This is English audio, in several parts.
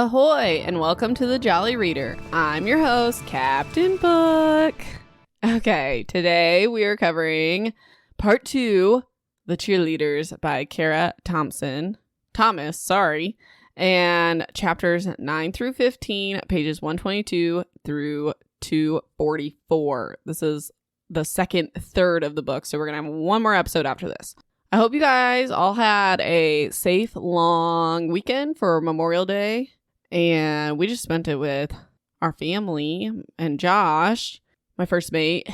Ahoy, and welcome to the Jolly Reader. I'm your host, Captain Book. Okay, today we are covering part 2, The Cheerleaders by Kara Thomas, and chapters 9 through 15, pages 122 through 244. This is the second third of the book, so we're going to have one more episode after this. I hope you guys all had a safe, long weekend for Memorial Day. And we just spent it with our family and Josh, my first mate,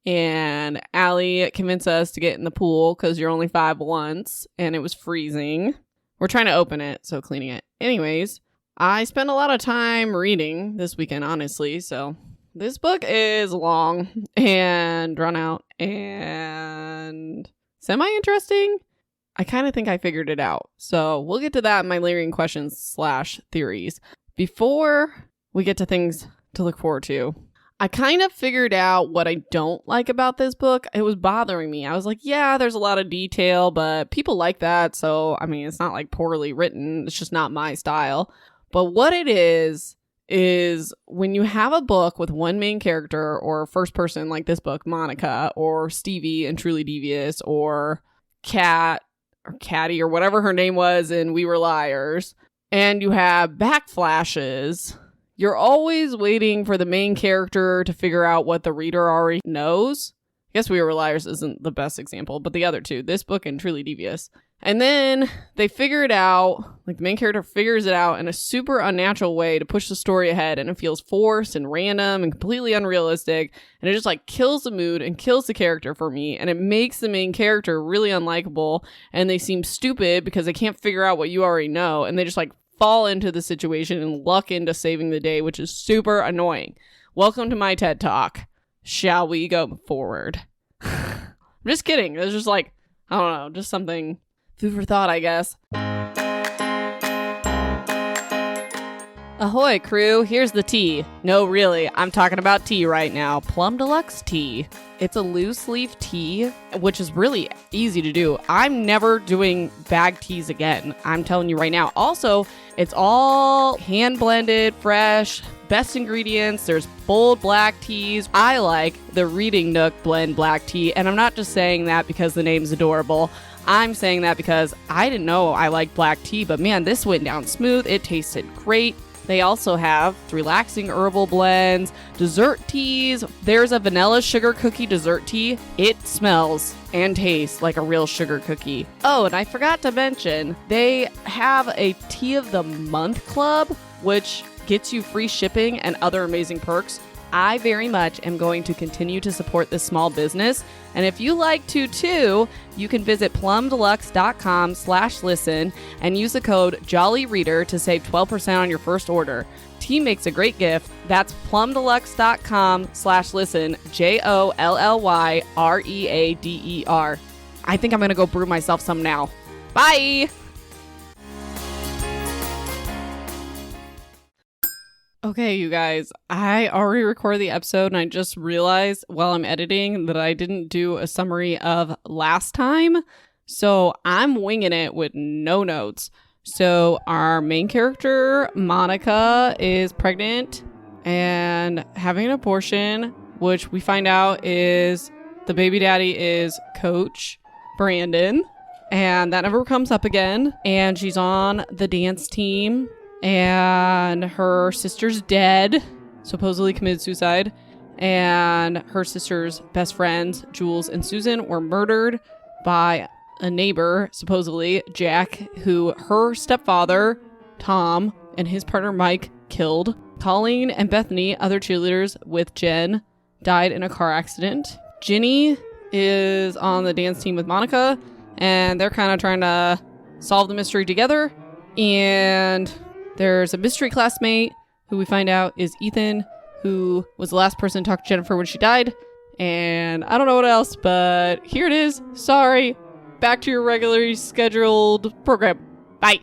and Allie convinced us to get in the pool because you're only 5 once, and it was freezing. We're trying to open it, so cleaning it. Anyways, I spent a lot of time reading this weekend, honestly, so this book is long and drawn out and semi-interesting. I kind of think I figured it out. So we'll get to that in my layering questions / theories. Before we get to things to look forward to, I kind of figured out what I don't like about this book. It was bothering me. I was like, yeah, there's a lot of detail, but people like that. So, I mean, it's not like poorly written. It's just not my style. But what it is when you have a book with one main character or first person like this book, Monica, or Stevie and Truly Devious, or Kat, or Caddy, or whatever her name was in We Were Liars, and you have backflashes, you're always waiting for the main character to figure out what the reader already knows. I guess We Were Liars isn't the best example, but the other two, this book and Truly Devious. And then they figure it out, like the main character figures it out in a super unnatural way to push the story ahead, and it feels forced and random and completely unrealistic, and it just like kills the mood and kills the character for me, and it makes the main character really unlikable, and they seem stupid because they can't figure out what you already know, and they just like fall into the situation and luck into saving the day, which is super annoying. Welcome to my TED Talk. Shall we go forward? I'm just kidding. It's just like, I don't know, just something food for thought, I guess. Ahoy, crew. Here's the tea. No, really, I'm talking about tea right now. Plum Deluxe tea. It's a loose leaf tea, which is really easy to do. I'm never doing bag teas again. I'm telling you right now. Also, it's all hand blended, fresh, best ingredients. There's bold black teas. I like the Reading Nook blend black tea, and I'm not just saying that because the name's adorable. I'm saying that because I didn't know I liked black tea, but man, this went down smooth. It tasted great. They also have relaxing herbal blends, dessert teas. There's a vanilla sugar cookie dessert tea. It smells and tastes like a real sugar cookie. Oh, and I forgot to mention, they have a Tea of the Month club, which gets you free shipping and other amazing perks. I very much am going to continue to support this small business. And if you like to too, you can visit plumdeluxe.com/listen and use the code JOLLYREADER to save 12% on your first order. Tea makes a great gift. That's plumdeluxe.com/listen, JOLLYREADER. I think I'm going to go brew myself some now. Bye! Okay, you guys, I already recorded the episode and I just realized while I'm editing that I didn't do a summary of last time. So I'm winging it with no notes. So our main character, Monica, is pregnant and having an abortion, which we find out is the baby daddy is Coach Brandon. And that never comes up again. And she's on the dance team. And her sister's dead, supposedly committed suicide. And her sister's best friends, Jules and Susan, were murdered by a neighbor, supposedly, Jack, who her stepfather, Tom, and his partner, Mike, killed. Colleen and Bethany, other cheerleaders with Jen, died in a car accident. Ginny is on the dance team with Monica, and they're kind of trying to solve the mystery together. And there's a mystery classmate who we find out is Ethan, who was the last person to talk to Jennifer when she died. And I don't know what else, but here it is. Sorry. Back to your regularly scheduled program. Bye.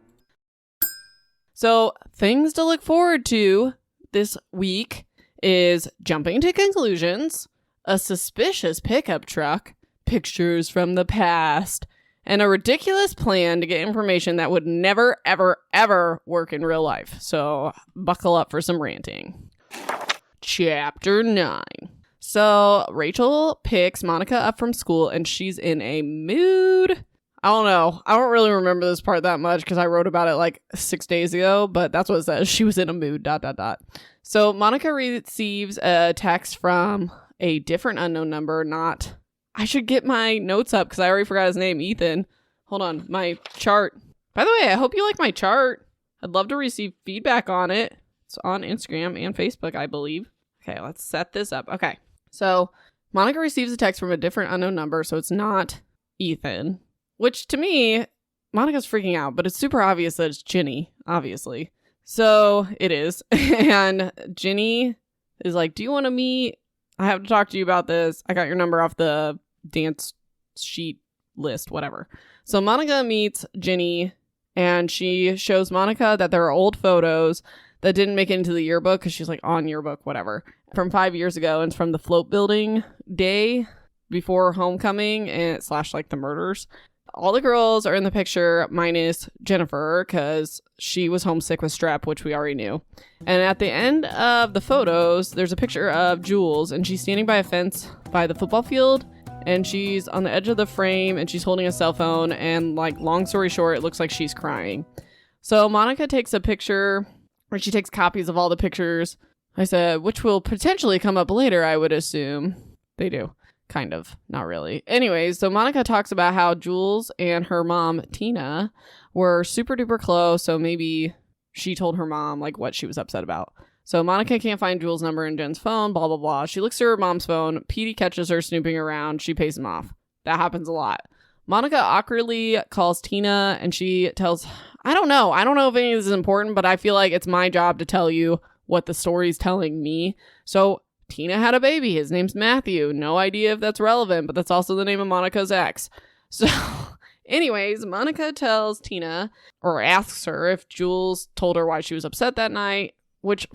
So things to look forward to this week is jumping to conclusions, a suspicious pickup truck, pictures from the past, and a ridiculous plan to get information that would never, ever, ever work in real life. So buckle up for some ranting. Chapter 9. So Rachel picks Monica up from school and she's in a mood. I don't know. I don't really remember this part that much because I wrote about it like 6 days ago, but that's what it says. She was in a mood, ... So Monica receives a text from a different unknown number, not... I should get my notes up because I already forgot his name, Ethan. Hold on, my chart. By the way, I hope you like my chart. I'd love to receive feedback on it. It's on Instagram and Facebook, I believe. Okay, let's set this up. Okay, so Monica receives a text from a different unknown number, so it's not Ethan. Which, to me, Monica's freaking out, but it's super obvious that it's Ginny, obviously. So, it is. And Ginny is like, do you want to meet? I have to talk to you about this. I got your number off the dance sheet list, whatever. So, Monica meets Ginny, and she shows Monica that there are old photos that didn't make it into the yearbook, because she's like, on yearbook, whatever, from 5 years ago. And it's from the float building day before homecoming and / like the murders. All the girls are in the picture minus Jennifer because she was homesick with strep, which we already knew. And at the end of the photos, there's a picture of Jules, and she's standing by a fence by the football field, and she's on the edge of the frame, and she's holding a cell phone, and like, long story short, it looks like she's crying. So Monica takes a picture, or she takes copies of all the pictures, I said, which will potentially come up later, I would assume. They do. Kind of. Not really. Anyways, so Monica talks about how Jules and her mom, Tina, were super duper close. So maybe she told her mom like what she was upset about. So Monica can't find Jules' number in Jen's phone, blah, blah, blah. She looks through her mom's phone. Petey catches her snooping around. She pays him off. That happens a lot. Monica awkwardly calls Tina and she tells, I don't know if any of this is important, but I feel like it's my job to tell you what the story's telling me. So Tina had a baby. His name's Matthew. No idea if that's relevant, but that's also the name of Monica's ex. So anyways, Monica tells Tina, or asks her if Jules told her why she was upset that night, which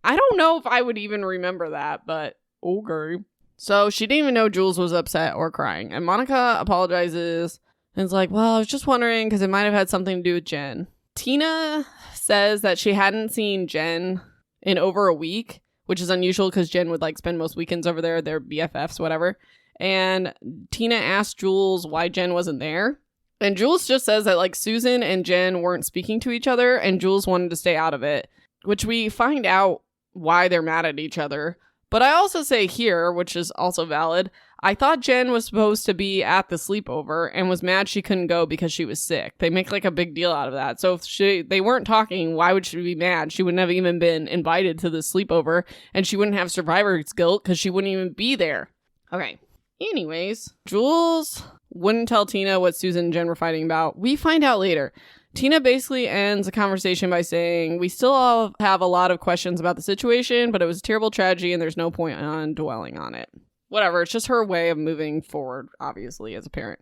I don't know if I would even remember that, but okay. So she didn't even know Jules was upset or crying. And Monica apologizes and is like, well, I was just wondering because it might have had something to do with Jen. Tina says that she hadn't seen Jen in over a week, which is unusual because Jen would like spend most weekends over there. They're BFFs, whatever. And Tina asked Jules why Jen wasn't there. And Jules just says that like Susan and Jen weren't speaking to each other and Jules wanted to stay out of it, which we find out why they're mad at each other. But I also say here, which is also valid, I thought Jen was supposed to be at the sleepover and was mad she couldn't go because she was sick. They make like a big deal out of that. So if they weren't talking, why would she be mad? She wouldn't have even been invited to the sleepover and she wouldn't have survivor's guilt because she wouldn't even be there. Okay. Anyways, Jules wouldn't tell Tina what Susan and Jen were fighting about. We find out later. Tina basically ends the conversation by saying, we still all have a lot of questions about the situation, but it was a terrible tragedy and there's no point on dwelling on it. Whatever, it's just her way of moving forward, obviously, as a parent.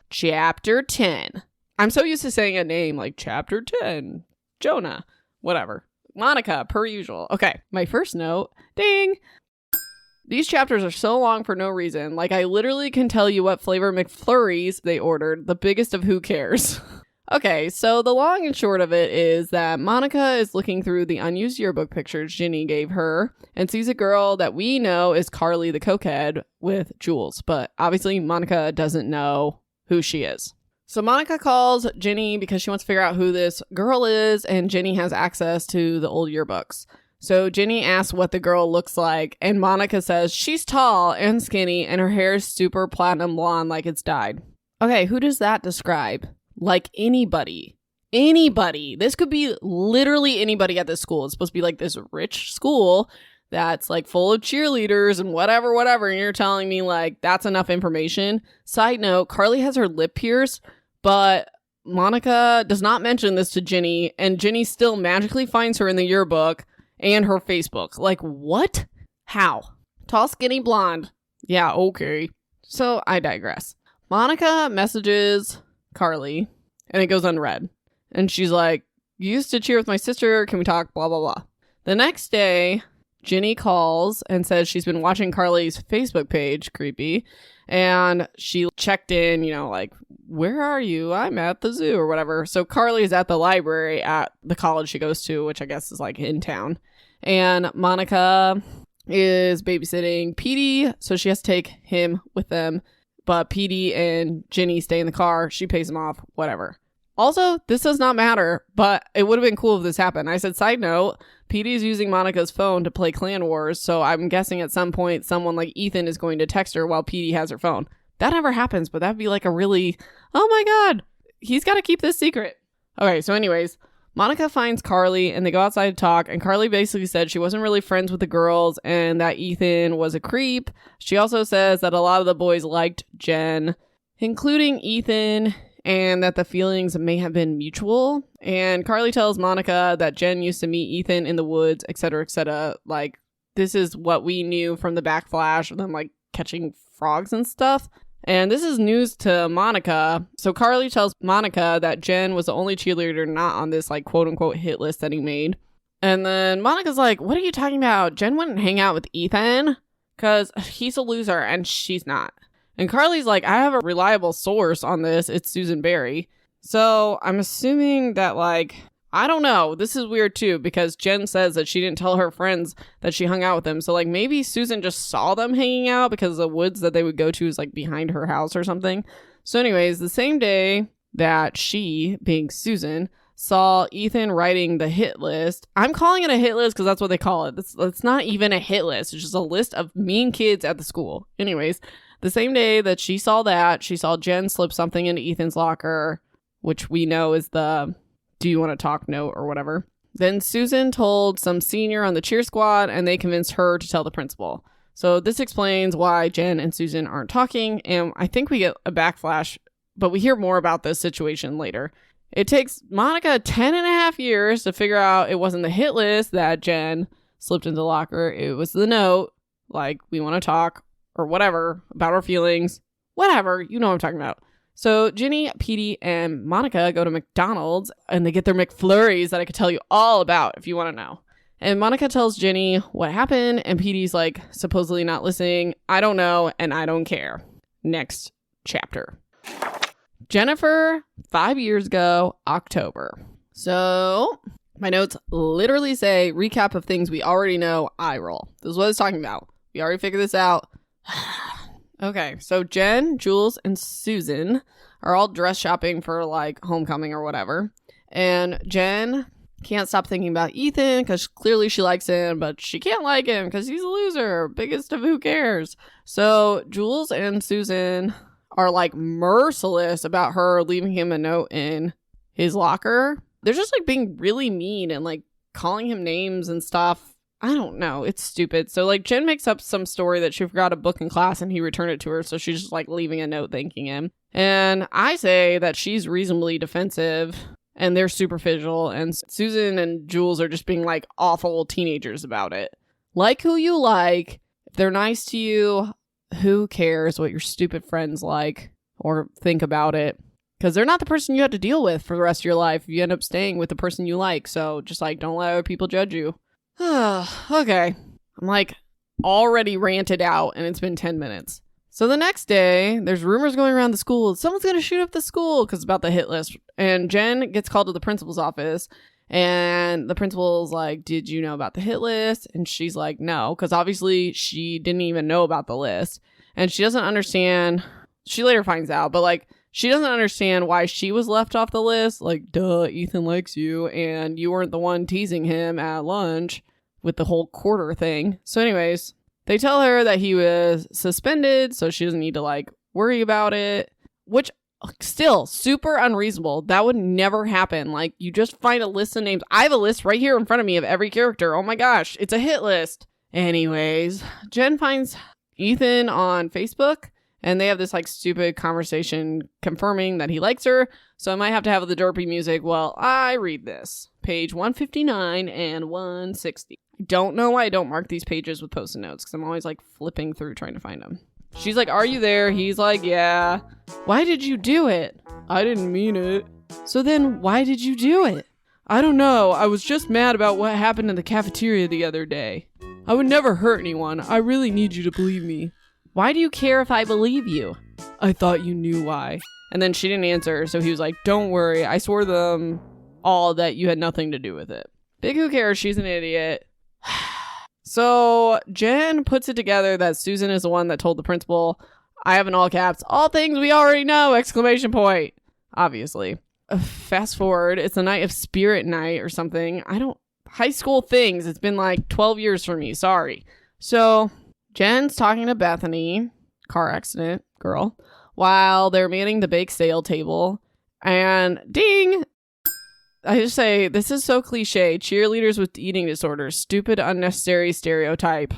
Chapter 10. I'm so used to saying a name like Chapter 10. Jonah. Whatever. Monica, per usual. Okay, my first note. Ding! These chapters are so long for no reason. Like, I literally can tell you what flavor McFlurries they ordered. The biggest of who cares. Okay, so the long and short of it is that Monica is looking through the unused yearbook pictures Ginny gave her and sees a girl that we know is Carly the cokehead with Jules, but obviously Monica doesn't know who she is. So Monica calls Ginny because she wants to figure out who this girl is, and Ginny has access to the old yearbooks. So Ginny asks what the girl looks like, and Monica says she's tall and skinny and her hair is super platinum blonde like it's dyed. Okay, who does that describe? Like anybody. Anybody. This could be literally anybody at this school. It's supposed to be like this rich school that's like full of cheerleaders and whatever. And you're telling me like that's enough information. Side note, Carly has her lip pierced, but Monica does not mention this to Ginny, and Ginny still magically finds her in the yearbook and her Facebook. Like, what? How? Tall, skinny, blonde. Yeah, okay. So I digress. Monica messages Carly, and it goes unread. And she's like, you used to cheer with my sister. Can we talk? Blah, blah, blah. The next day, Ginny calls and says she's been watching Carly's Facebook page, creepy, And she checked in, like, where are you? I'm at the zoo or whatever. So Carly is at the library at the college she goes to, which I guess is like in town. And Monica is babysitting Petey, so she has to take him with them. But Petey and Ginny stay in the car. She pays him off, whatever. Also, this does not matter, but it would have been cool if this happened. I said, side note, Petey's using Monica's phone to play Clan Wars, so I'm guessing at some point someone like Ethan is going to text her while Petey has her phone. That never happens, but that'd be like a really, oh my god, he's got to keep this secret. Okay, so anyways, Monica finds Carly and they go outside to talk, and Carly basically said she wasn't really friends with the girls and that Ethan was a creep. She also says that a lot of the boys liked Jen, including Ethan, and that the feelings may have been mutual. And Carly tells Monica that Jen used to meet Ethan in the woods, etc., etc. Like, this is what we knew from the backflash of them, like, catching frogs and stuff. And this is news to Monica. So Carly tells Monica that Jen was the only cheerleader not on this, like, quote-unquote hit list that he made. And then Monica's like, what are you talking about? Jen wouldn't hang out with Ethan because he's a loser and she's not. And Carly's like, I have a reliable source on this. It's Susan Berry. So I'm assuming that, like, I don't know. This is weird too, because Jen says that she didn't tell her friends that she hung out with them. So, like, maybe Susan just saw them hanging out because the woods that they would go to is, like, behind her house or something. So anyways, the same day that she, being Susan, saw Ethan writing the hit list. I'm calling it a hit list because that's what they call it. It's not even a hit list. It's just a list of mean kids at the school. Anyways, the same day that she saw that, she saw Jen slip something into Ethan's locker, which we know is the do you want to talk note or whatever. Then Susan told some senior on the cheer squad, and they convinced her to tell the principal. So this explains why Jen and Susan aren't talking, and I think we get a backflash, but we hear more about this situation later. It takes Monica 10.5 years to figure out it wasn't the hit list that Jen slipped into the locker. It was the note, like, we want to talk, or whatever, about our feelings, whatever, you know what I'm talking about. So Ginny, Petey, and Monica go to McDonald's, and they get their McFlurries that I could tell you all about if you want to know. And Monica tells Ginny what happened, and Petey's like, supposedly not listening, I don't know, and I don't care. Next chapter. Jennifer, 5 years ago, October. So my notes literally say, recap of things we already know, eye roll. This is what it's talking about. We already figured this out. Okay, so Jen, Jules, and Susan are all dress shopping for, like, homecoming or whatever. And Jen can't stop thinking about Ethan because clearly she likes him, but she can't like him because he's a loser. Biggest of who cares. So Jules and Susan are, like, merciless about her leaving him a note in his locker. They're just, like, being really mean and, like, calling him names and stuff. I don't know. It's stupid. So, like, Jen makes up some story that she forgot a book in class and he returned it to her. So she's just, like, leaving a note thanking him. And I say that she's reasonably defensive and they're superficial. And Susan and Jules are just being, like, awful teenagers about it. Like who you like. If they're nice to you, who cares what your stupid friends like or think about it? Because they're not the person you have to deal with for the rest of your life. You end up staying with the person you like. So just, like, don't let other people judge you. Okay. I'm, like, already ranted out and it's been 10 minutes. So the next day, there's rumors going around the school. Someone's going to shoot up the school because it's about the hit list. And Jen gets called to the principal's office and the principal's like, did you know about the hit list? And she's like, no, because obviously she didn't even know about the list. And she doesn't understand. She later finds out, but, like, she doesn't understand why she was left off the list. Like, duh, Ethan likes you, and you weren't the one teasing him at lunch with the whole quarter thing. So anyways, they tell her that he was suspended, so she doesn't need to, like, worry about it. Which, still, super unreasonable. That would never happen. Like, you just find a list of names. I have a list right here in front of me of every character. Oh my gosh, it's a hit list. Anyways, Jen finds Ethan on Facebook. And they have this, like, stupid conversation confirming that he likes her. So I might have to have the derpy music while I read this. Page 159 and 160. I don't know why I don't mark these pages with post-it notes because I'm always, like, flipping through trying to find them. She's like, are you there? He's like, yeah. Why did you do it? I didn't mean it. So then why did you do it? I don't know. I was just mad about what happened in the cafeteria the other day. I would never hurt anyone. I really need you to believe me. Why do you care if I believe you? I thought you knew why. And then she didn't answer, so he was like, don't worry, I swore them all that you had nothing to do with it. Big who cares, she's an idiot. So Jen puts it together that Susan is the one that told the principal, I have in all caps, all things we already know, ! Obviously. Fast forward, it's the night of Spirit Night or something. High school things, it's been like 12 years for me, sorry. So Jen's talking to Bethany, car accident girl, while they're manning the bake sale table, and ding! I just say, this is so cliche. Cheerleaders with eating disorders. Stupid, unnecessary stereotype.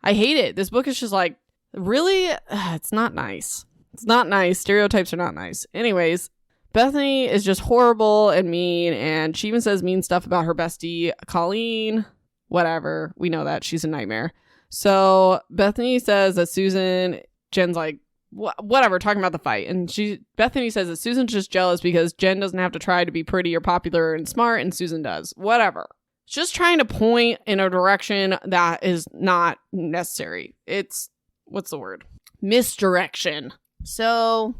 I hate it. This book is just like, really? It's not nice. It's not nice. Stereotypes are not nice. Anyways, Bethany is just horrible and mean, and she even says mean stuff about her bestie, Colleen. Whatever. We know that. She's a nightmare. So Bethany says that Jen's like, whatever, talking about the fight. And Bethany says that Susan's just jealous because Jen doesn't have to try to be pretty or popular and smart, and Susan does. Whatever. Just trying to point in a direction that is not necessary. It's, what's the word? Misdirection. So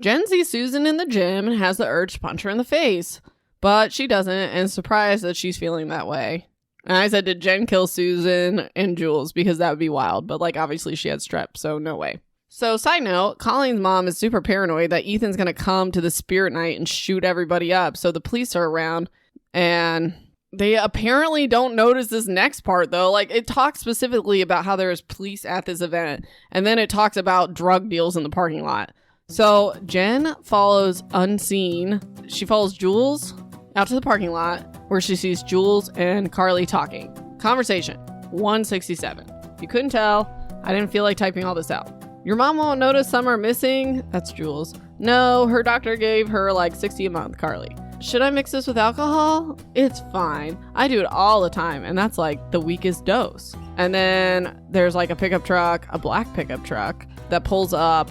Jen sees Susan in the gym and has the urge to punch her in the face, but she doesn't, and is surprised that she's feeling that way. And I said, did Jen kill Susan and Jules? Because that would be wild. But like, obviously she had strep, so no way. So side note, Colleen's mom is super paranoid that Ethan's going to come to the Spirit Night and shoot everybody up. So the police are around, and they apparently don't notice this next part, though. Like, it talks specifically about how there's police at this event, and then it talks about drug deals in the parking lot. So Jen follows unseen. She follows Jules out to the parking lot, where she sees Jules and Carly talking. Conversation 167. If you couldn't tell, I didn't feel like typing all this out. Your mom won't notice some are missing? That's Jules. No, her doctor gave her like $60 a month, Carly. Should I mix this with alcohol? It's fine. I do it all the time, and that's like the weakest dose. And then there's like a pickup truck, a black pickup truck that pulls up,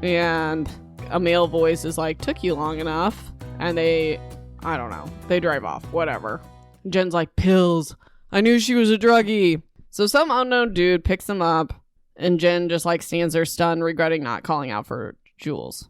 and a male voice is like, took you long enough. And they drive off, whatever. Jen's like, pills. I knew she was a druggie. So some unknown dude picks them up, and Jen just like stands there stunned, regretting not calling out for Jules.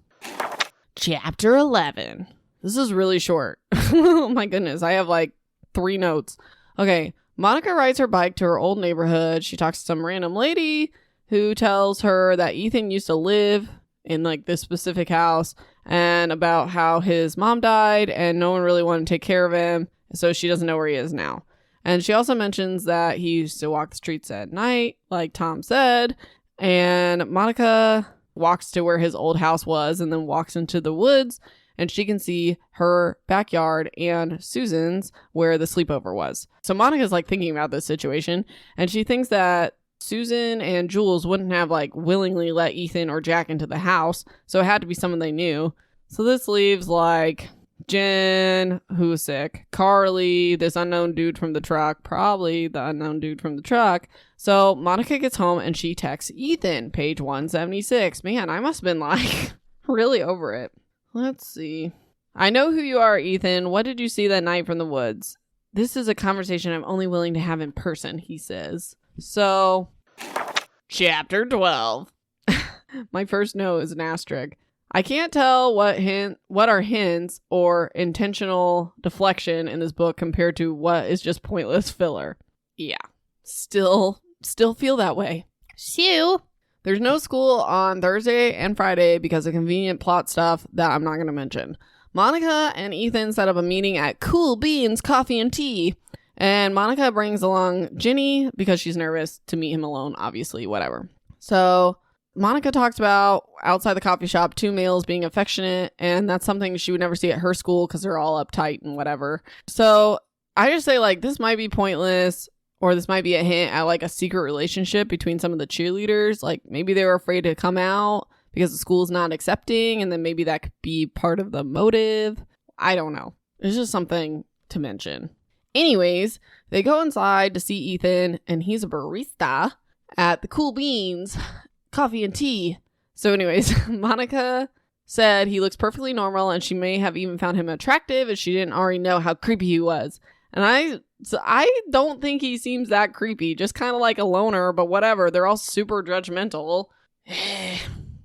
Chapter 11. This is really short. Oh my goodness. I have like 3 notes. Okay. Monica rides her bike to her old neighborhood. She talks to some random lady who tells her that Ethan used to live in like this specific house, and about how his mom died and no one really wanted to take care of him. So she doesn't know where he is now. And she also mentions that he used to walk the streets at night, like Tom said. And Monica walks to where his old house was and then walks into the woods, and she can see her backyard and Susan's where the sleepover was. So Monica's like thinking about this situation, and she thinks that Susan and Jules wouldn't have like willingly let Ethan or Jack into the house, so it had to be someone they knew. So this leaves like Jen, who was sick, Carly, this unknown dude from the truck, probably the unknown dude from the truck. So Monica gets home and she texts Ethan, page 176. Man, I must have been like really over it. Let's see. I know who you are, Ethan. What did you see that night from the woods? This is a conversation I'm only willing to have in person, he says. So, chapter 12. My first note is an asterisk. I can't tell what are hints or intentional deflection in this book compared to what is just pointless filler. Yeah, still feel that way. So, there's no school on Thursday and Friday because of convenient plot stuff that I'm not going to mention. Monica and Ethan set up a meeting at Cool Beans Coffee and Tea, and Monica brings along Ginny because she's nervous to meet him alone, obviously, whatever. So Monica talks about outside the coffee shop 2 males being affectionate, and that's something she would never see at her school because they're all uptight and whatever. So I just say like this might be pointless, or this might be a hint at like a secret relationship between some of the cheerleaders. Like maybe they were afraid to come out because the school's not accepting, and then maybe that could be part of the motive. I don't know. It's just something to mention. Anyways, they go inside to see Ethan, and he's a barista at the Cool Beans Coffee and Tea. So anyways, Monica said he looks perfectly normal, and she may have even found him attractive if she didn't already know how creepy he was. And I don't think he seems that creepy, just kind of like a loner, but whatever. They're all super judgmental.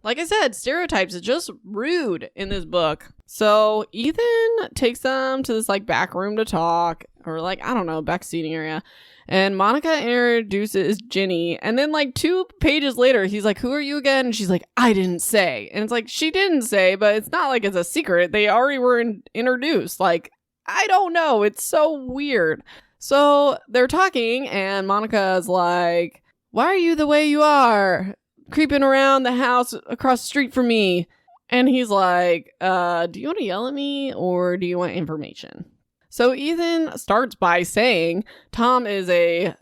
Like I said, stereotypes is just rude in this book. So Ethan takes them to this like back room to talk, or like, I don't know, back seating area. And Monica introduces Ginny. And then like 2 pages later, he's like, who are you again? And she's like, I didn't say. And it's like, she didn't say, but it's not like it's a secret. They already were introduced. Like, I don't know. It's so weird. So they're talking and Monica's like, why are you the way you are? Creeping around the house across the street from me. And he's like, do you want to yell at me or do you want information? So Ethan starts by saying Tom is a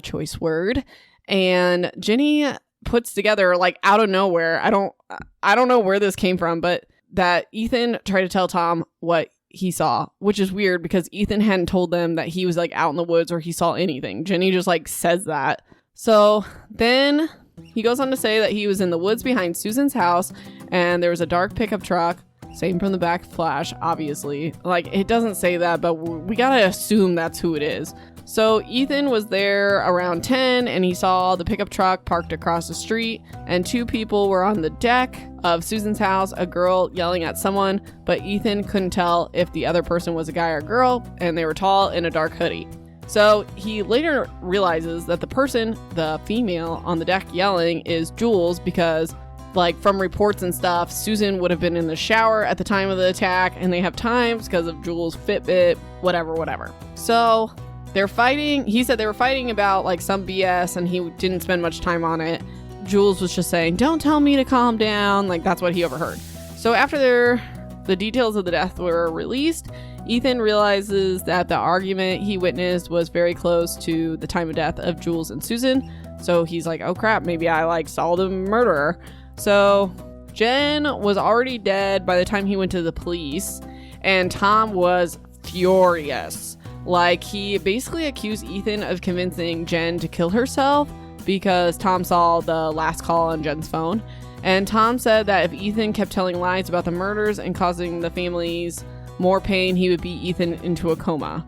choice word, and Ginny puts together like out of nowhere. I don't know where this came from, but that Ethan tried to tell Tom what he saw, which is weird because Ethan hadn't told them that he was like out in the woods or he saw anything. Ginny just like says that. So then he goes on to say that he was in the woods behind Susan's house and there was a dark pickup truck. Same from the back flash, obviously. Like, it doesn't say that, but we gotta assume that's who it is. So Ethan was there around 10 and he saw the pickup truck parked across the street and 2 people were on the deck of Susan's house, a girl yelling at someone, but Ethan couldn't tell if the other person was a guy or girl, and they were tall in a dark hoodie. So he later realizes that the person, the female on the deck yelling, is Jules because, like, from reports and stuff, Susan would have been in the shower at the time of the attack, and they have times because of Jules' Fitbit, whatever. So they're fighting. He said they were fighting about, like, some BS, and he didn't spend much time on it. Jules was just saying, don't tell me to calm down. Like, that's what he overheard. So after the details of the death were released, Ethan realizes that the argument he witnessed was very close to the time of death of Jules and Susan. So he's like, oh crap, maybe I like saw the murderer. So Jen was already dead by the time he went to the police, and Tom was furious. Like, he basically accused Ethan of convincing Jen to kill herself because Tom saw the last call on Jen's phone. And Tom said that if Ethan kept telling lies about the murders and causing the families more pain, he would beat Ethan into a coma.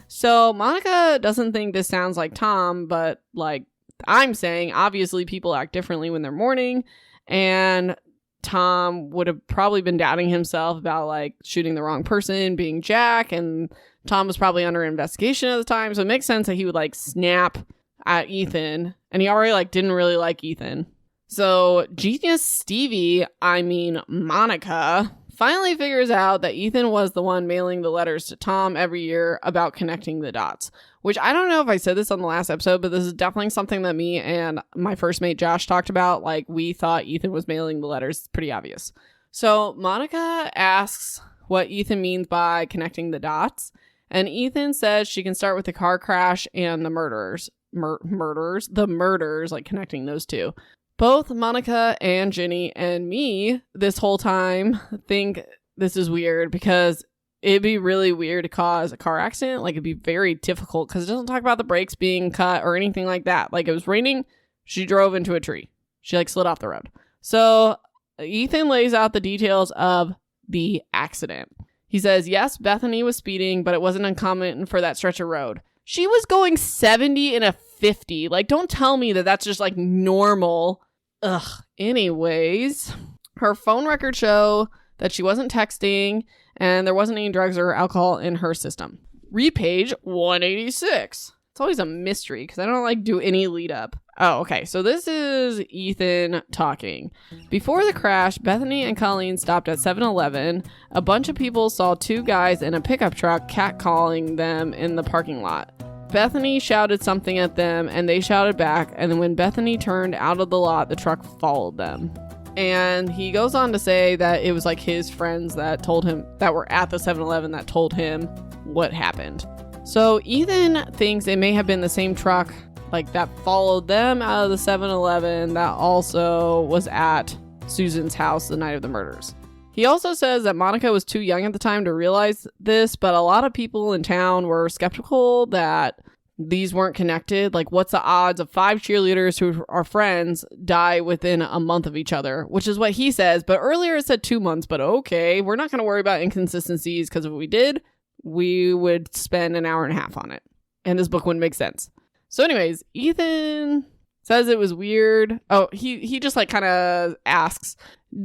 So Monica doesn't think this sounds like Tom, but like I'm saying, obviously people act differently when they're mourning, and Tom would have probably been doubting himself about like shooting the wrong person, being Jack, and Tom was probably under investigation at the time, so it makes sense that he would like snap at Ethan, and he already like didn't really like Ethan. So genius Stevie, Monica, finally figures out that Ethan was the one mailing the letters to Tom every year about connecting the dots. Which I don't know if I said this on the last episode, but this is definitely something that me and my first mate Josh talked about. Like, we thought Ethan was mailing the letters. It's pretty obvious. So Monica asks what Ethan means by connecting the dots. And Ethan says she can start with the car crash and the murders. The murders, like connecting those two. Both Monica and Ginny and me this whole time think this is weird because it'd be really weird to cause a car accident. Like, it'd be very difficult because it doesn't talk about the brakes being cut or anything like that. Like, it was raining. She drove into a tree. She like slid off the road. So Ethan lays out the details of the accident. He says, yes, Bethany was speeding, but it wasn't uncommon for that stretch of road. She was going 70 in a 50. Like, don't tell me that that's just like normal. Ugh. Anyways, her phone records show that she wasn't texting and there wasn't any drugs or alcohol in her system. Read page 186. It's always a mystery because I don't like do any lead up. Oh, okay. So this is Ethan talking. Before the crash, Bethany and Colleen stopped at 7-Eleven. A bunch of people saw 2 guys in a pickup truck catcalling them in the parking lot. Bethany shouted something at them and they shouted back, and then when Bethany turned out of the lot, the truck followed them. And he goes on to say that it was like his friends that told him, that were at the 7-Eleven, that told him what happened. So Ethan thinks it may have been the same truck like that followed them out of the 7-Eleven that also was at Susan's house the night of the murders. He also says that Monica was too young at the time to realize this, but a lot of people in town were skeptical that these weren't connected. Like, what's the odds of 5 cheerleaders who are friends die within a month of each other, which is what he says. But earlier it said 2 months, but okay, we're not going to worry about inconsistencies because if we did, we would spend an hour and a half on it and this book wouldn't make sense. So anyways, Ethan says it was weird. Oh, he just like kind of asks,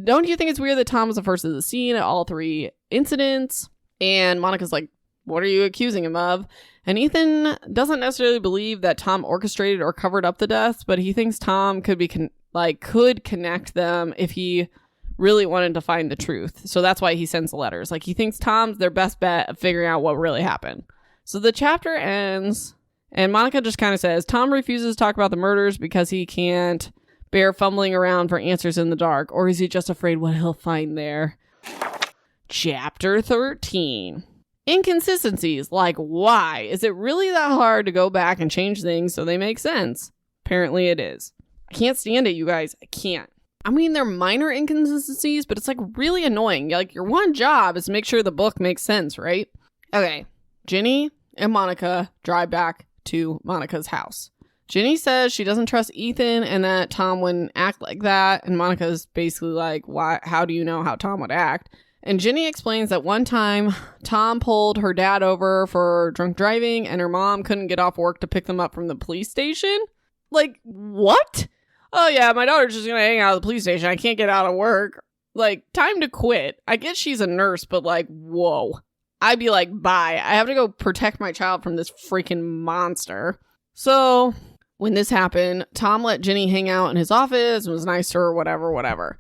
don't you think it's weird that Tom was the first at the scene at all 3 incidents? And Monica's like, what are you accusing him of? And Ethan doesn't necessarily believe that Tom orchestrated or covered up the deaths, but he thinks Tom could be could connect them if he really wanted to find the truth. So that's why he sends the letters. Like, he thinks Tom's their best bet of figuring out what really happened. So the chapter ends, and Monica just kind of says, Tom refuses to talk about the murders because he can't bear fumbling around for answers in the dark, or is he just afraid what he'll find there? Chapter 13. Inconsistencies, like why? Is it really that hard to go back and change things so they make sense? Apparently it is. I can't stand it, you guys. I can't. I mean, they're minor inconsistencies, but it's like really annoying. Like, your one job is to make sure the book makes sense, right? Okay, Ginny and Monica drive back to Monica's house. Ginny says she doesn't trust Ethan and that Tom wouldn't act like that. And Monica's basically like, why? How do you know how Tom would act? And Ginny explains that one time Tom pulled her dad over for drunk driving and her mom couldn't get off work to pick them up from the police station. Like, what? Oh yeah, my daughter's just gonna hang out at the police station. I can't get out of work. Like, time to quit. I guess she's a nurse, but like, whoa. I'd be like, bye. I have to go protect my child from this freaking monster. So, when this happened, Tom let Ginny hang out in his office and was nice to her, whatever.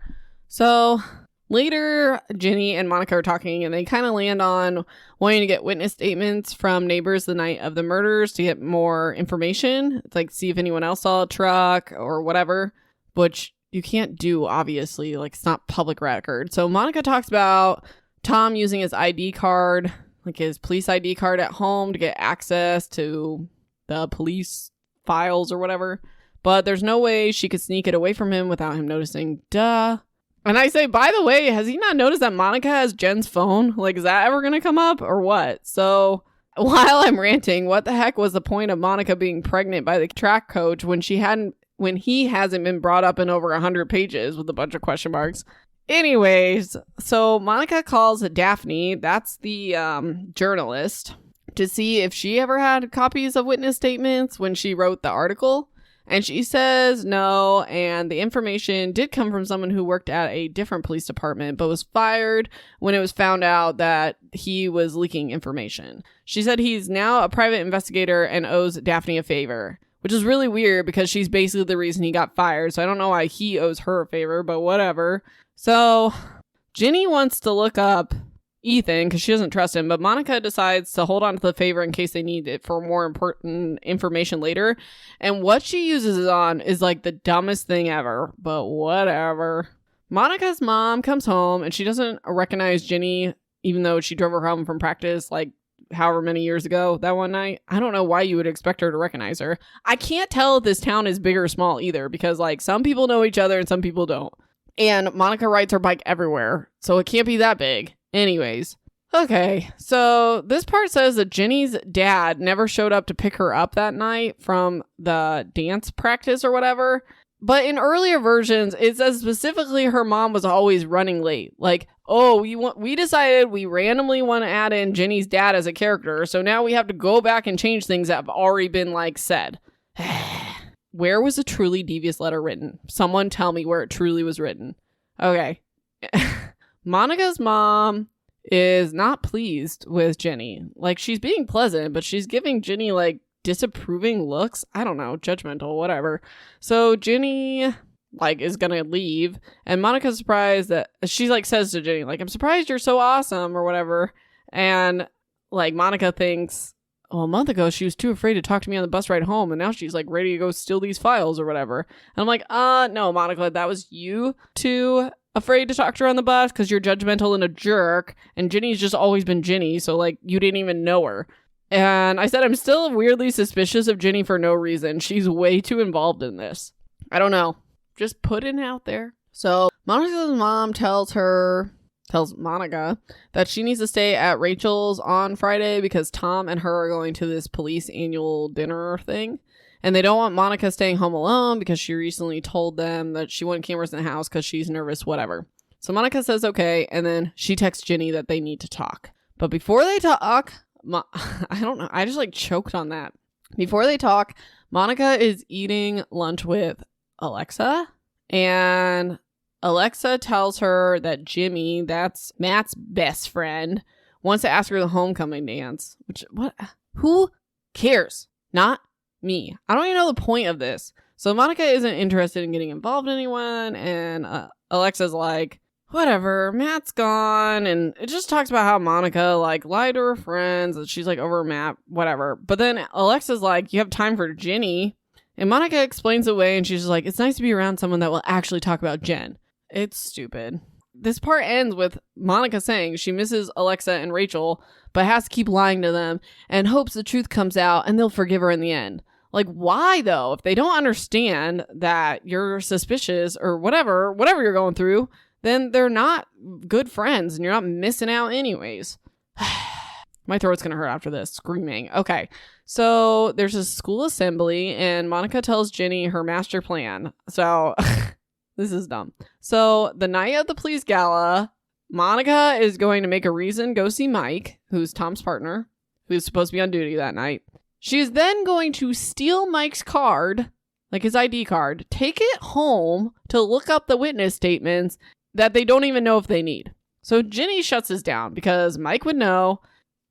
So, later, Ginny and Monica are talking, and they kind of land on wanting to get witness statements from neighbors the night of the murders to get more information. It's like, see if anyone else saw a truck or whatever, which you can't do, obviously. Like, it's not public record. So Monica talks about Tom using his ID card, like his police ID card at home, to get access to the police files or whatever. But there's no way she could sneak it away from him without him noticing. Duh. And I say, by the way, has he not noticed that Monica has Jen's phone? Like, is that ever going to come up or what? So while I'm ranting, what the heck was the point of Monica being pregnant by the track coach when he hasn't been brought up in over 100 pages with a bunch of question marks? Anyways, so Monica calls Daphne, that's the journalist, to see if she ever had copies of witness statements when she wrote the article. And she says no, and the information did come from someone who worked at a different police department, but was fired when it was found out that he was leaking information. She said he's now a private investigator and owes Daphne a favor, which is really weird because she's basically the reason he got fired. So I don't know why he owes her a favor, but whatever. So Ginny wants to look up Ethan because she doesn't trust him, but Monica decides to hold on to the favor in case they need it for more important information later. And what she uses it on is like the dumbest thing ever, but whatever. Monica's mom comes home and she doesn't recognize Ginny, even though she drove her home from practice like however many years ago that one night. I don't know why you would expect her to recognize her. I can't tell if this town is big or small either, because like some people know each other and some people don't. And Monica rides her bike everywhere, so it can't be that big. Anyways, okay, so this part says that Ginny's dad never showed up to pick her up that night from the dance practice or whatever. But in earlier versions, it says specifically her mom was always running late. Like, oh, we decided we randomly want to add in Ginny's dad as a character, so now we have to go back and change things that have already been, like, said. Where was the truly devious letter written? Someone tell me where it truly was written. Okay. Monica's mom is not pleased with Ginny. Like, she's being pleasant, but she's giving Ginny, like, disapproving looks. I don't know, judgmental, whatever. So Ginny, like, is gonna leave, and Monica's surprised that she, like, says to Ginny, like, I'm surprised you're so awesome or whatever. And, like, Monica thinks, well, a month ago she was too afraid to talk to me on the bus ride home, and now she's like ready to go steal these files or whatever. And I'm like, no, Monica, that was you too afraid to talk to her on the bus because you're judgmental and a jerk, and Ginny's just always been Ginny, so like you didn't even know her. And I said I'm still weirdly suspicious of Ginny for no reason. She's way too involved in this. I don't know. Just putting it out there. So Monica's mom tells Monica that she needs to stay at Rachel's on Friday because Tom and her are going to this police annual dinner thing. And they don't want Monica staying home alone because she recently told them that she wanted cameras in the house because she's nervous, whatever. So Monica says okay, and then she texts Ginny that they need to talk. But before they talk, I don't know, I just like choked on that. Before they talk, Monica is eating lunch with Alexa, and Alexa tells her that Jimmy, that's Matt's best friend, wants to ask her to the homecoming dance. Who cares? Not me. I don't even know the point of this. So Monica isn't interested in getting involved in anyone, and Alexa's like, whatever, Matt's gone, and it just talks about how Monica, like, lied to her friends, that she's, like, over Matt, whatever. But then Alexa's like, you have time for Ginny, and Monica explains away, and she's just like, it's nice to be around someone that will actually talk about Jen. It's stupid. This part ends with Monica saying she misses Alexa and Rachel, but has to keep lying to them, and hopes the truth comes out, and they'll forgive her in the end. Like, why, though? If they don't understand that you're suspicious, or whatever you're going through, then they're not good friends and you're not missing out anyways. My throat's going to hurt after this, screaming. Okay, so there's a school assembly and Monica tells Ginny her master plan. So, this is dumb. So, the night of the police gala, Monica is going to make a reason go see Mike, who's Tom's partner, who's supposed to be on duty that night. She's then going to steal Mike's card, like his ID card, take it home to look up the witness statements that they don't even know if they need. So Ginny shuts this down because Mike would know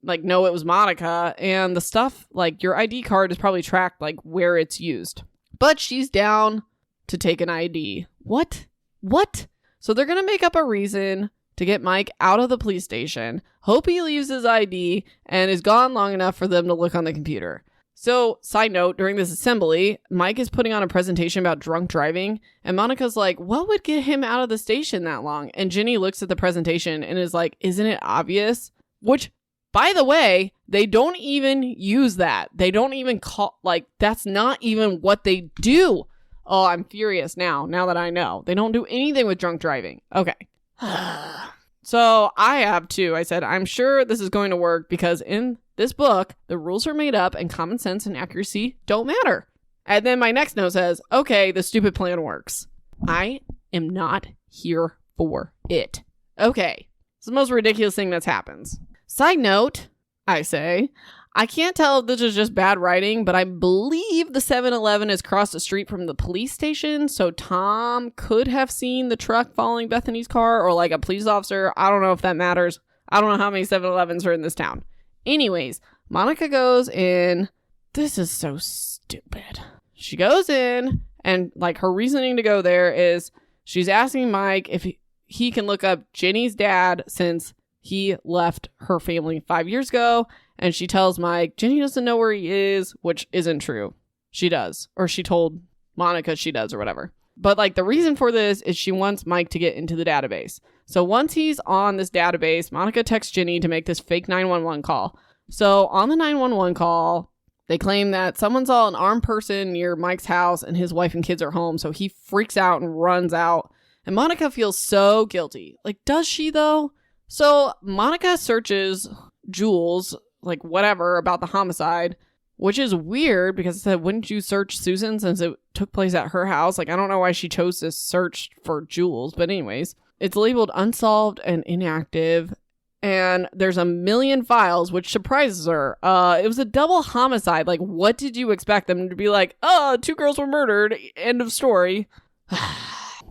it was Monica, and the stuff, like your ID card is probably tracked, like where it's used. But she's down to take an ID. What? So they're going to make up a reason to get Mike out of the police station, hope he leaves his ID, and is gone long enough for them to look on the computer. So, side note, during this assembly, Mike is putting on a presentation about drunk driving, and Monica's like, what would get him out of the station that long? And Ginny looks at the presentation and is like, isn't it obvious? Which, by the way, they don't even use that. They don't even call, like, that's not even what they do. Oh, I'm furious now that I know. They don't do anything with drunk driving. Okay. So, I have too. I said, I'm sure this is going to work because in this book, the rules are made up and common sense and accuracy don't matter. And then my next note says, okay, the stupid plan works. I am not here for it. Okay. It's the most ridiculous thing that's happens. Side note, I say, I can't tell if this is just bad writing, but I believe the 7-Eleven is across the street from the police station. So Tom could have seen the truck following Bethany's car or like a police officer. I don't know if that matters. I don't know how many 7-Elevens are in this town. Anyways, Monica goes in. This is so stupid. She goes in and like her reasoning to go there is she's asking Mike if he can look up Ginny's dad since he left her family 5 years ago. And she tells Mike, Ginny doesn't know where he is, which isn't true. She does. Or she told Monica she does or whatever. But like the reason for this is she wants Mike to get into the database. So once he's on this database, Monica texts Ginny to make this fake 911 call. So on the 911 call, they claim that someone saw an armed person near Mike's house and his wife and kids are home. So he freaks out and runs out. And Monica feels so guilty. Like, does she though? So Monica searches Jules, like whatever, about the homicide, which is weird because it said, wouldn't you search Susan since it took place at her house? Like, I don't know why she chose to search for Jules, but anyways, it's labeled unsolved and inactive. And there's a million files, which surprises her. It was a double homicide. Like, what did you expect them to be like? Oh, 2 girls were murdered. End of story.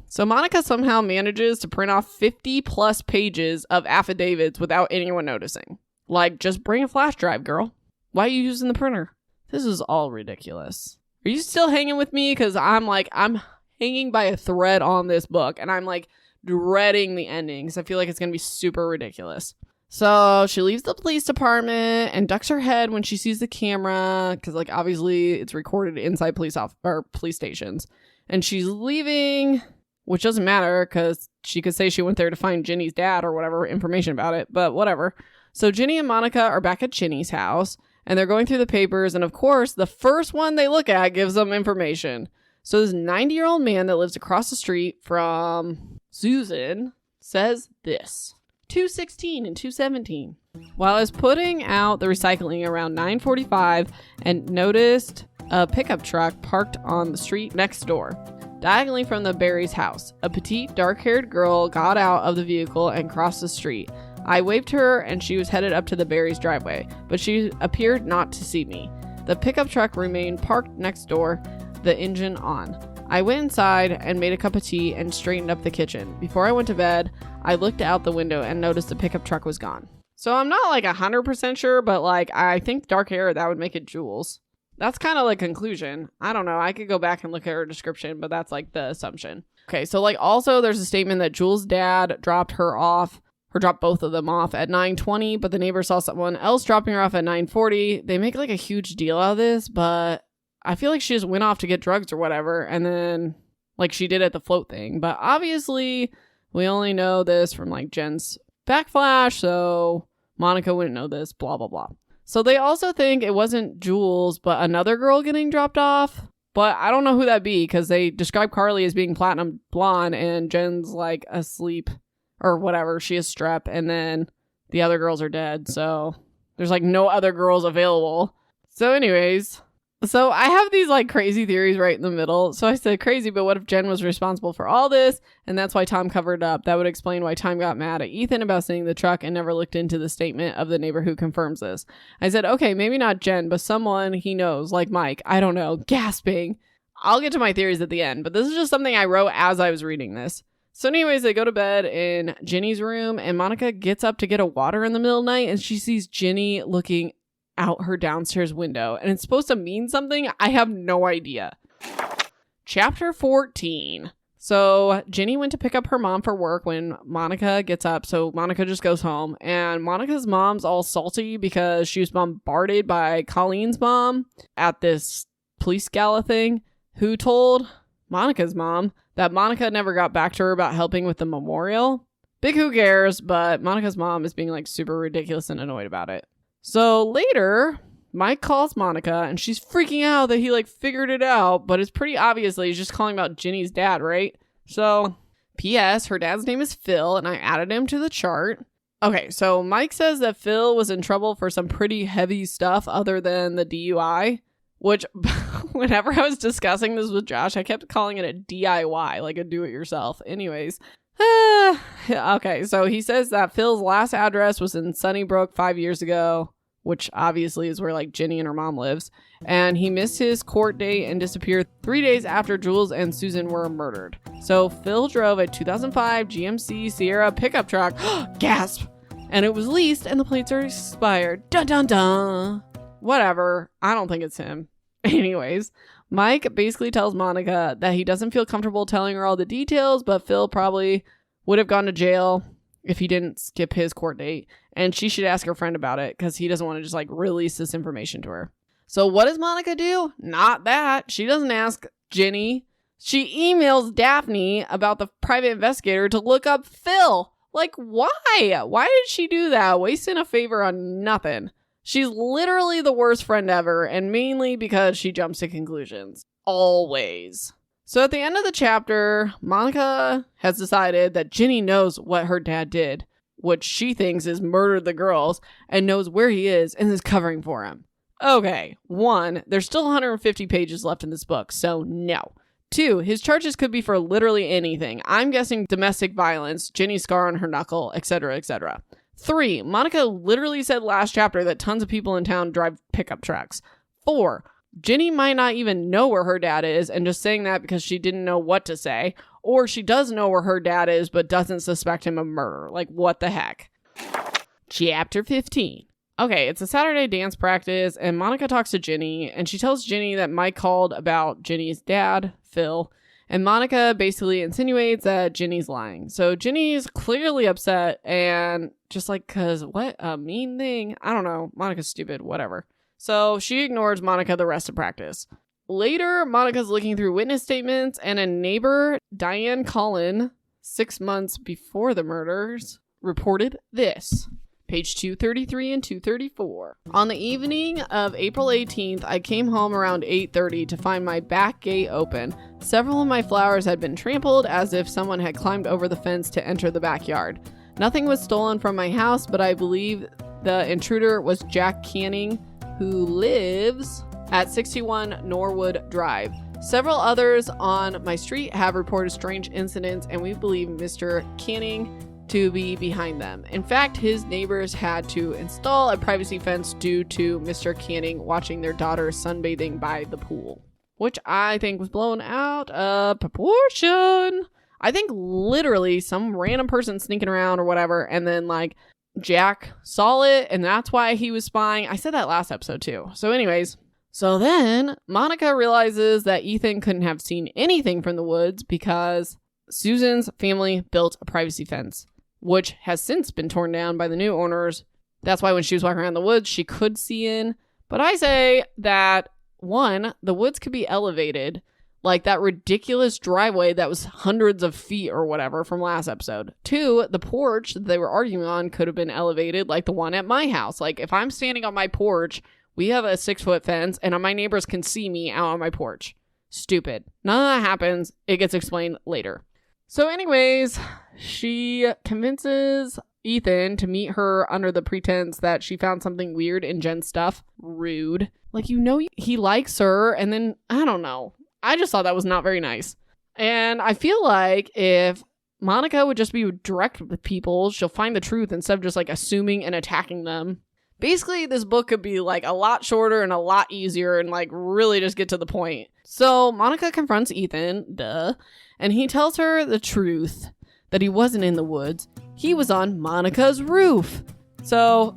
So Monica somehow manages to print off 50 plus pages of affidavits without anyone noticing. Like, just bring a flash drive, girl. Why are you using the printer? This is all ridiculous. Are you still hanging with me? Because I'm hanging by a thread on this book. And I'm like dreading the ending because I feel like it's going to be super ridiculous. So she leaves the police department and ducks her head when she sees the camera. Because like obviously it's recorded inside police stations. And she's leaving, which doesn't matter because she could say she went there to find Ginny's dad or whatever information about it. But whatever. So Ginny and Monica are back at Ginny's house and they're going through the papers. And of course, the first one they look at gives them information. So this 90-year-old man that lives across the street from Susan says this. 216 and 217. While I was putting out the recycling around 9:45 and noticed a pickup truck parked on the street next door. Diagonally from the Barry's house, a petite, dark-haired girl got out of the vehicle and crossed the street. I waved to her and she was headed up to the Barry's driveway, but she appeared not to see me. The pickup truck remained parked next door, the engine on. I went inside and made a cup of tea and straightened up the kitchen. Before I went to bed, I looked out the window and noticed the pickup truck was gone. So I'm not like 100% sure, but like I think dark hair, that would make it Jules. That's kind of like conclusion. I don't know. I could go back and look at her description, but that's like the assumption. Okay, so like also there's a statement that Jules' dad dropped both of them off at 9:20, but the neighbor saw someone else dropping her off at 9:40. They make like a huge deal out of this, but I feel like she just went off to get drugs or whatever, and then like she did at the float thing. But obviously we only know this from like Jen's backflash, so Monica wouldn't know this, blah, blah, blah. So they also think it wasn't Jules, but another girl getting dropped off. But I don't know who that'd be because they describe Carly as being platinum blonde and Jen's like asleep or whatever. She has strep and then the other girls are dead. So there's like no other girls available. So anyways, so I have these like crazy theories right in the middle. So I said crazy, but what if Jen was responsible for all this? And that's why Tom covered up. That would explain why Tom got mad at Ethan about seeing the truck and never looked into the statement of the neighbor who confirms this. I said, okay, maybe not Jen, but someone he knows, like Mike. I don't know. Gasping. I'll get to my theories at the end, but this is just something I wrote as I was reading this. So anyways, they go to bed in Ginny's room and Monica gets up to get a water in the middle of the night and she sees Ginny looking out her downstairs window and it's supposed to mean something. I have no idea. Chapter 14. So Ginny went to pick up her mom for work when Monica gets up. So Monica just goes home and Monica's mom's all salty because she was bombarded by Colleen's mom at this police gala thing, who told Monica's mom that Monica never got back to her about helping with the memorial. Big who cares, but Monica's mom is being like super ridiculous and annoyed about it. So later, Mike calls Monica and she's freaking out that he like figured it out, but it's pretty obviously he's just calling about Ginny's dad, right? So, P.S. her dad's name is Phil and I added him to the chart. Okay, so Mike says that Phil was in trouble for some pretty heavy stuff other than the DUI, which whenever I was discussing this with Josh, I kept calling it a DIY, like a do-it-yourself. Anyways, okay, so he says that Phil's last address was in Sunnybrook 5 years ago, which obviously is where like Ginny and her mom lives, and he missed his court date and disappeared 3 days after Jules and Susan were murdered. So Phil drove a 2005 GMC Sierra pickup truck, gasp, and it was leased and the plates are expired. Dun dun dun. Whatever, I don't think it's him. Anyways, Mike basically tells Monica that he doesn't feel comfortable telling her all the details, but Phil probably would have gone to jail if he didn't skip his court date, and she should ask her friend about it because he doesn't want to just like release this information to her. So what does Monica do? Not that. She doesn't ask Ginny. She emails Daphne about the private investigator to look up Phil. Like, why? Why did she do that? Wasting a favor on nothing. She's literally the worst friend ever, and mainly because she jumps to conclusions. Always. So at the end of the chapter, Monica has decided that Ginny knows what her dad did, which she thinks is murdered the girls, and knows where he is and is covering for him. Okay, 1, there's still 150 pages left in this book, so no. 2, his charges could be for literally anything. I'm guessing domestic violence, Ginny's scar on her knuckle, etc., etc. 3, Monica literally said last chapter that tons of people in town drive pickup trucks. 4, Ginny might not even know where her dad is and just saying that because she didn't know what to say. Or she does know where her dad is but doesn't suspect him of murder. Like, what the heck? Chapter 15. Okay, it's a Saturday dance practice and Monica talks to Ginny and she tells Ginny that Mike called about Ginny's dad, Phil. And Monica basically insinuates that Ginny's lying. So Ginny's clearly upset and just like, cause what a mean thing. I don't know. Monica's stupid, whatever. So she ignores Monica the rest of practice. Later, Monica's looking through witness statements and a neighbor, Diane Cullen, 6 months before the murders, reported this. Page 233 and 234. On the evening of April 18th, I came home around 8:30 to find my back gate open. Several of my flowers had been trampled as if someone had climbed over the fence to enter the backyard. Nothing was stolen from my house, but I believe the intruder was Jack Canning, who lives at 61 Norwood Drive. Several others on my street have reported strange incidents, and we believe Mr. Canning to be behind them. In fact, his neighbors had to install a privacy fence due to Mr. Canning watching their daughter sunbathing by the pool, which I think was blown out of proportion. I think literally some random person sneaking around or whatever, and then like Jack saw it, and that's why he was spying. I said that last episode too. So anyways, so then Monica realizes that Ethan couldn't have seen anything from the woods because Susan's family built a privacy fence, which has since been torn down by the new owners. That's why when she was walking around the woods, she could see in. But I say that, one, the woods could be elevated, like that ridiculous driveway that was hundreds of feet or whatever from last episode. Two, the porch that they were arguing on could have been elevated like the one at my house. Like if I'm standing on my porch, we have a 6-foot fence and my neighbors can see me out on my porch. Stupid. None of that happens. It gets explained later. So anyways, she convinces Ethan to meet her under the pretense that she found something weird in Jen's stuff. Rude. Like, you know, he likes her, and then, I don't know. I just thought that was not very nice. And I feel like if Monica would just be direct with people, she'll find the truth instead of just like assuming and attacking them. Basically, this book could be like a lot shorter and a lot easier and like really just get to the point. So Monica confronts Ethan, and he tells her the truth, that he wasn't in the woods. He was on Monica's roof. So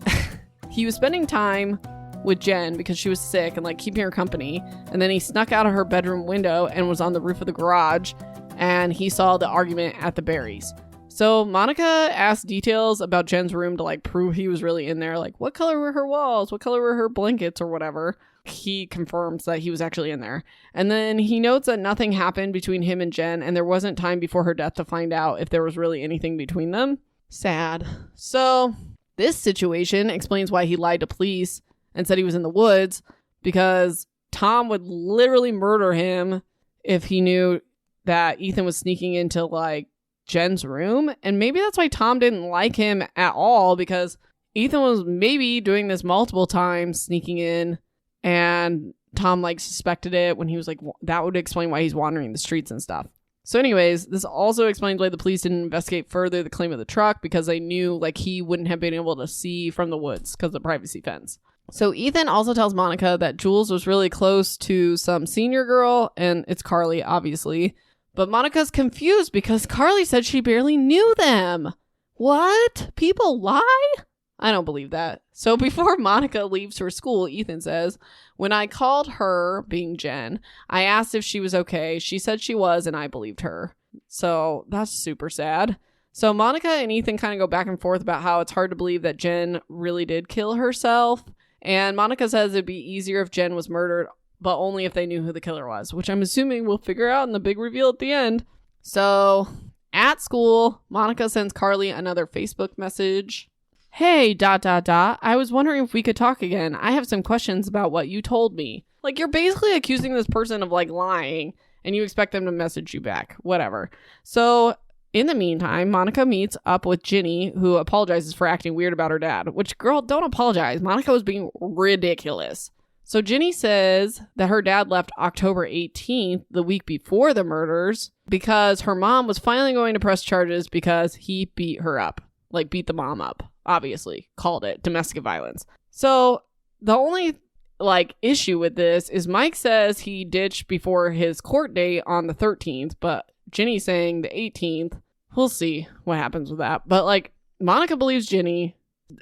he was spending time with Jen because she was sick and like keeping her company. And then he snuck out of her bedroom window and was on the roof of the garage, and he saw the argument at the Berries. So Monica asked details about Jen's room to like prove he was really in there. Like, what color were her walls? What color were her blankets or whatever? He confirms that he was actually in there. And then he notes that nothing happened between him and Jen, and there wasn't time before her death to find out if there was really anything between them. Sad. So this situation explains why he lied to police and said he was in the woods, because Tom would literally murder him if he knew that Ethan was sneaking into like Jen's room. And maybe that's why Tom didn't like him at all, because Ethan was maybe doing this multiple times, sneaking in, and Tom like suspected it when he was like, that would explain why he's wandering the streets and stuff. So anyways, this also explains why the police didn't investigate further the claim of the truck, because they knew like he wouldn't have been able to see from the woods because of the privacy fence. So Ethan also tells Monica that Jules was really close to some senior girl, and it's Carly, obviously. But Monica's confused because Carly said she barely knew them. What? People lie? I don't believe that. So before Monica leaves for school, Ethan says, when I called her, being Jen, I asked if she was okay. She said she was, and I believed her. So that's super sad. So Monica and Ethan kind of go back and forth about how it's hard to believe that Jen really did kill herself. And Monica says it'd be easier if Jen was murdered, but only if they knew who the killer was, which I'm assuming we'll figure out in the big reveal at the end. So at school, Monica sends Carly another Facebook message. Hey, ... I was wondering if we could talk again. I have some questions about what you told me. Like, you're basically accusing this person of like lying, and you expect them to message you back. Whatever. So in the meantime, Monica meets up with Ginny, who apologizes for acting weird about her dad. Which, girl, don't apologize. Monica was being ridiculous. So Ginny says that her dad left October 18th, the week before the murders, because her mom was finally going to press charges because he beat her up. Like, beat the mom up. Obviously. Called it domestic violence. So the only like issue with this is Mike says he ditched before his court date on the 13th, but Ginny's saying the 18th. We'll see what happens with that. But like, Monica believes Ginny.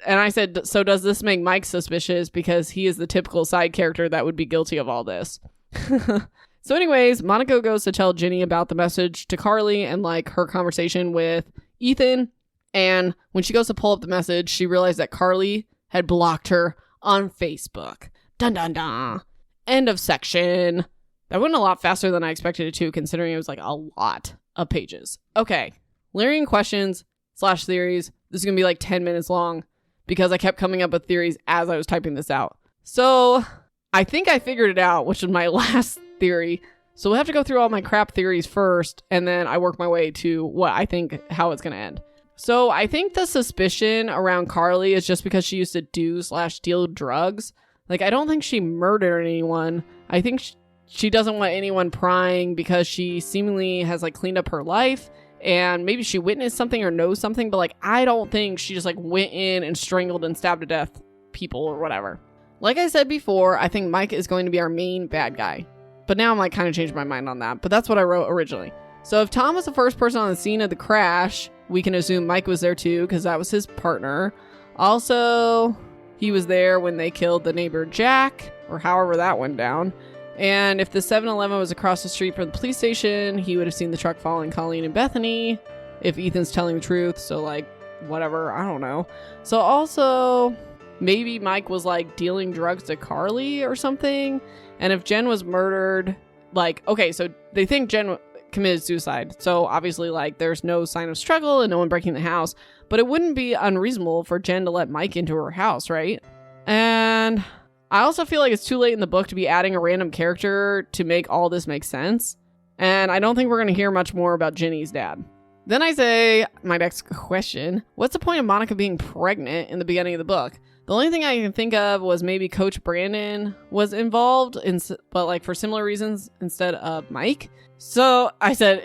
And I said, so does this make Mike suspicious, because he is the typical side character that would be guilty of all this? So anyways, Monica goes to tell Ginny about the message to Carly and like her conversation with Ethan. And when she goes to pull up the message, she realized that Carly had blocked her on Facebook. Dun dun dun. End of section. That went a lot faster than I expected it to, considering it was like a lot of pages. Okay. Lyrian questions / theories. This is going to be like 10 minutes long because I kept coming up with theories as I was typing this out. So I think I figured it out, which is my last theory. So we'll have to go through all my crap theories first, and then I work my way to what I think, how it's going to end. So I think the suspicion around Carly is just because she used to do / deal drugs. Like, I don't think she murdered anyone. I think she doesn't want anyone prying because she seemingly has like cleaned up her life. and maybe she witnessed something or knows something, but like I don't think she just like went in and strangled and stabbed to death people or whatever. Like I said before, I think Mike is going to be our main bad guy. But now I'm like kind of changed my mind on that. But that's what I wrote originally. So if Tom was the first person on the scene of the crash, we can assume Mike was there too, because that was his partner. Also, he was there when they killed the neighbor Jack, or however that went down. And if the 7-Eleven was across the street from the police station, he would have seen the truck following Colleen and Bethany. If Ethan's telling the truth, so like, whatever, I don't know. So also, maybe Mike was like dealing drugs to Carly or something. And if Jen was murdered, like, okay, so they think Jen committed suicide. So obviously, like, there's no sign of struggle and no one breaking the house. But it wouldn't be unreasonable for Jen to let Mike into her house, right? And I also feel like it's too late in the book to be adding a random character to make all this make sense. And I don't think we're going to hear much more about Ginny's dad. Then I say, my next question, what's the point of Monica being pregnant in the beginning of the book? The only thing I can think of was maybe Coach Brandon was involved, but like for similar reasons instead of Mike. So I said,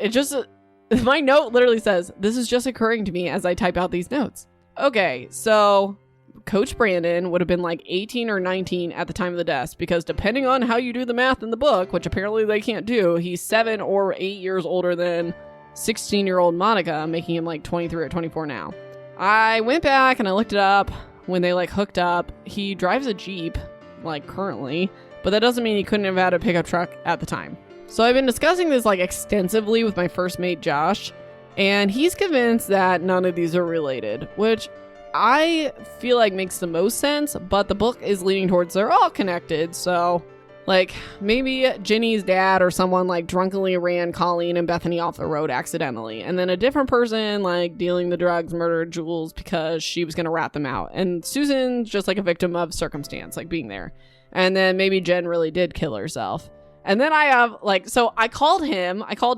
my note literally says, this is just occurring to me as I type out these notes. Okay, so Coach Brandon would have been like 18 or 19 at the time of the death, because depending on how you do the math in the book, which apparently they can't do, he's 7 or 8 years older than 16-year-old Monica, making him like 23 or 24 now. I went back and I looked it up. When they like hooked up, he drives a Jeep, like currently, but that doesn't mean he couldn't have had a pickup truck at the time. So I've been discussing this like extensively with my first mate Josh, and he's convinced that none of these are related, which I feel like makes the most sense, but the book is leaning towards they're all connected. So like maybe Ginny's dad or someone like drunkenly ran Colleen and Bethany off the road accidentally, and then a different person like dealing the drugs murdered Jules because she was going to rat them out, and Susan's just like a victim of circumstance, like being there. And then maybe Jen really did kill herself. And then I have like, so I called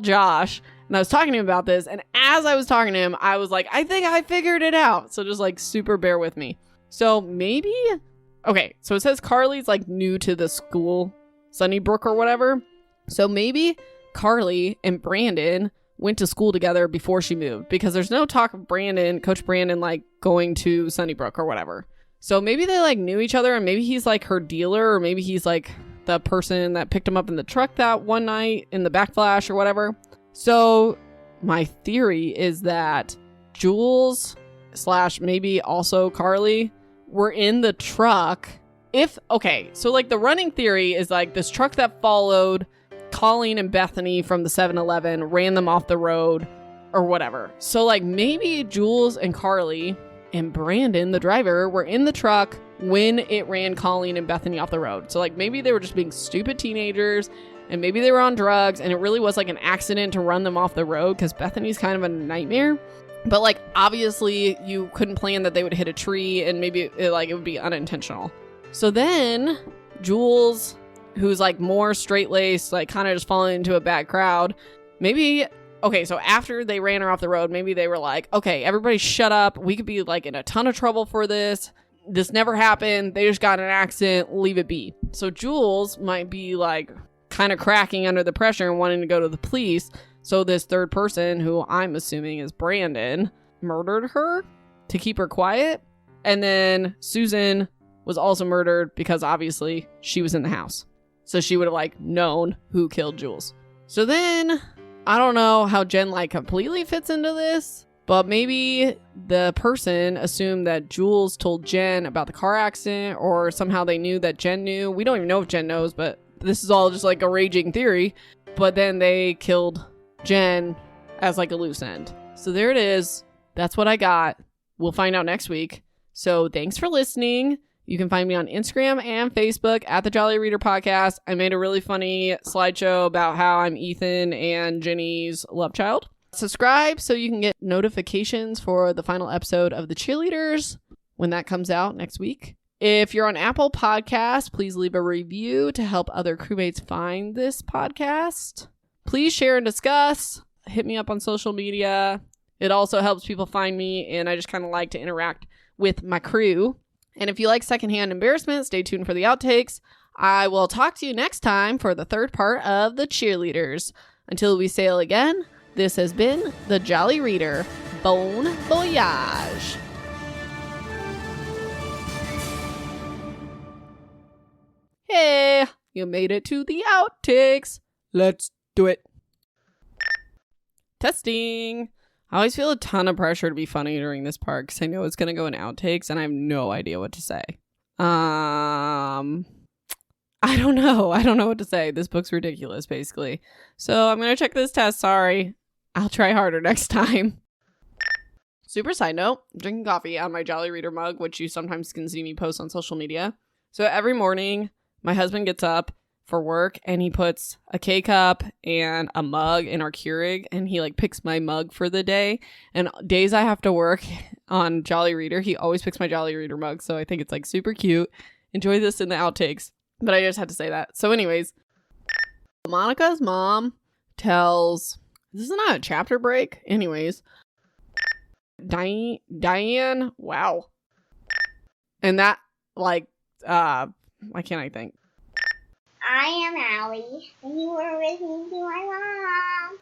Josh, and I was talking to him about this, and as I was talking to him, I was like, I think I figured it out. So just like super bear with me. So maybe, okay, so it says Carly's like new to the school, Sunnybrook or whatever. So maybe Carly and Brandon went to school together before she moved, because there's no talk of Coach Brandon like going to Sunnybrook or whatever. So maybe they like knew each other, and maybe he's like her dealer, or maybe he's like the person that picked him up in the truck that one night in the backflash or whatever. So my theory is that Jules / maybe also Carly were in the truck. So like the running theory is like this truck that followed Colleen and Bethany from the 7-Eleven ran them off the road or whatever. So like maybe Jules and Carly and Brandon, the driver, were in the truck when it ran Colleen and Bethany off the road. So like maybe they were just being stupid teenagers, and maybe they were on drugs, and it really was like an accident to run them off the road, because Bethany's kind of a nightmare. But like obviously you couldn't plan that they would hit a tree, and maybe it would be unintentional. So then Jules, who's like more straight-laced, like kind of just falling into a bad crowd, maybe, okay, so after they ran her off the road, maybe they were like, okay, everybody shut up. We could be like in a ton of trouble for this. This never happened. They just got in an accident. Leave it be. So Jules might be like kind of cracking under the pressure and wanting to go to the police. So this third person, who I'm assuming is Brandon, murdered her to keep her quiet. And then Susan was also murdered because obviously she was in the house. So she would have like known who killed Jules. So then I don't know how Jen like completely fits into this, but maybe the person assumed that Jules told Jen about the car accident, or somehow they knew that Jen knew. We don't even know if Jen knows, but this is all just like a raging theory. But then they killed Jen as like a loose end. So there it is. That's what I got. We'll find out next week. So thanks for listening. You can find me on Instagram and Facebook at the Jolly Reader Podcast. I made a really funny slideshow about how I'm Ethan and Jenny's love child. Subscribe so you can get notifications for the final episode of the Cheerleaders when that comes out next week. If you're on Apple Podcasts, please leave a review to help other crewmates find this podcast. Please share and discuss. Hit me up on social media. It also helps people find me, and I just kind of like to interact with my crew. And if you like secondhand embarrassment, stay tuned for the outtakes. I will talk to you next time for the third part of the Cheerleaders. Until we sail again, This has been the Jolly Reader. Bon voyage. Hey, you made it to the outtakes. Let's do it. Testing. I always feel a ton of pressure to be funny during this part because I know it's going to go in outtakes and I have no idea what to say. I don't know. I don't know what to say. This book's ridiculous, basically. So I'm going to check this test. Sorry. I'll try harder next time. Super side note, I'm drinking coffee out of my Jolly Reader mug, which you sometimes can see me post on social media. So every morning, my husband gets up for work and he puts a K-cup and a mug in our Keurig and he like picks my mug for the day. And days I have to work on Jolly Reader, he always picks my Jolly Reader mug. So I think it's like super cute. Enjoy this in the outtakes. But I just had to say that. So anyways, Monica's mom tells, this is not a chapter break. Anyways, Diane, wow. And that like, why can't I think? I am Allie, and you were listening to my mom.